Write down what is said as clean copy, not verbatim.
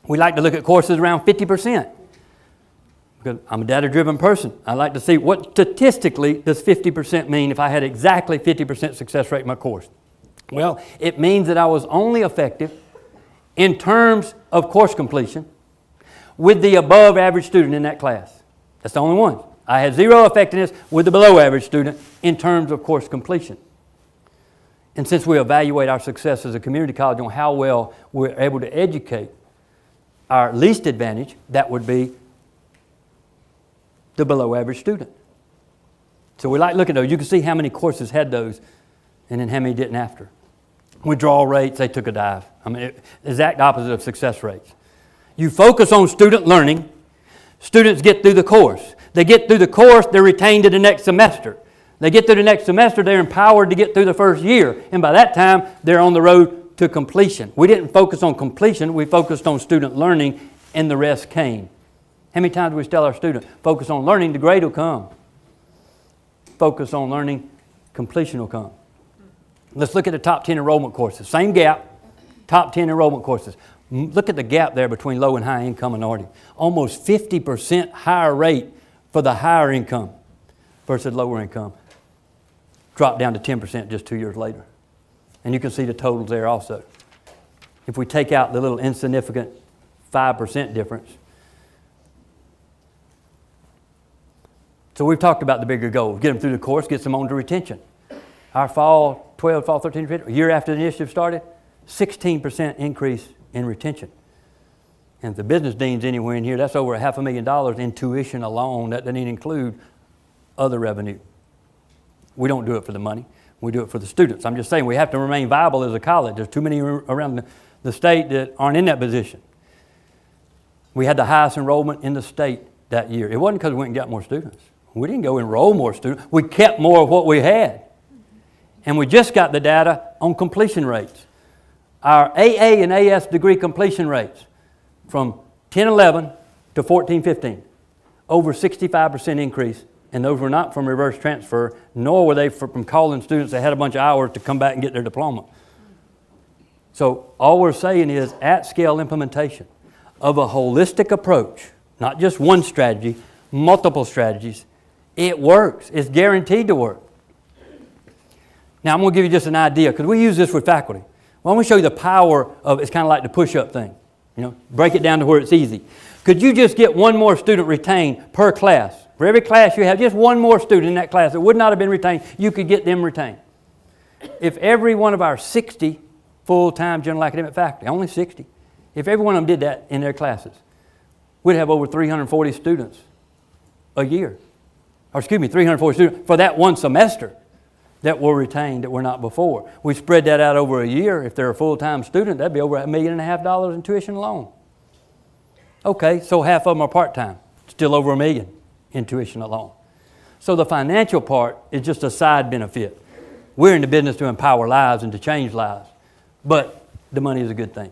We like to look at courses around 50%. Because I'm a data-driven person. I like to see what statistically does 50% mean if I had exactly 50% success rate in my course. Well, it means that I was only effective in terms of course completion with the above average student in that class. That's the only one. I had zero effectiveness with the below average student in terms of course completion. And since we evaluate our success as a community college on how well we're able to educate our least advantage, that would be the below average student. So we like looking at those. You can see how many courses had those and then how many didn't after. Withdrawal rates, they took a dive. I mean, exact opposite of success rates. You focus on student learning, students get through the course. They get through the course, they're retained to the next semester. They get through the next semester, they're empowered to get through the first year. And by that time, they're on the road to completion. We didn't focus on completion, we focused on student learning, and the rest came. How many times do we tell our students, focus on learning, the grade will come. Focus on learning, completion will come. Let's look at the top 10 enrollment courses. Same gap, top 10 enrollment courses. Look at the gap there between low and high income minority. Almost 50% higher rate for the higher income versus lower income. Dropped down to 10% just 2 years later. And you can see the totals there also. If we take out the little insignificant 5% difference. So we've talked about the bigger goals. Get them through the course, get them on to retention. Our fall 12, fall 13, a year after the initiative started, 16% increase in retention. And if the business dean's anywhere in here, that's over $500,000 in tuition alone. That doesn't even include other revenue. We don't do it for the money. We do it for the students. I'm just saying we have to remain viable as a college. There's too many around the state that aren't in that position. We had the highest enrollment in the state that year. It wasn't because we went and got more students. We didn't go enroll more students. We kept more of what we had. And we just got the data on completion rates. Our AA and AS degree completion rates from 10-11 to 14-15. Over 65% increase. And those were not from reverse transfer, nor were they from calling students that had a bunch of hours to come back and get their diploma. So all we're saying is at-scale implementation of a holistic approach, not just one strategy, multiple strategies. It works. It's guaranteed to work. Now I'm going to give you just an idea because we use this with faculty. Well, I'm going to show you the power of, it's kind of like the push-up thing. You know, break it down to where it's easy. Could you just get one more student retained per class? For every class you have, just one more student in that class that would not have been retained, you could get them retained. If every one of our 60 full-time general academic faculty, only 60, if every one of them did that in their classes, we'd have over 340 students a year. Or excuse me, 340 students for that one semester that were retained that were not before. We spread that out over a year. If they're a full-time student, that'd be over $1.5 million in tuition alone. Okay, so half of them are part-time, still over $1 million in tuition alone. So the financial part is just a side benefit. We're in the business to empower lives and to change lives, but the money is a good thing.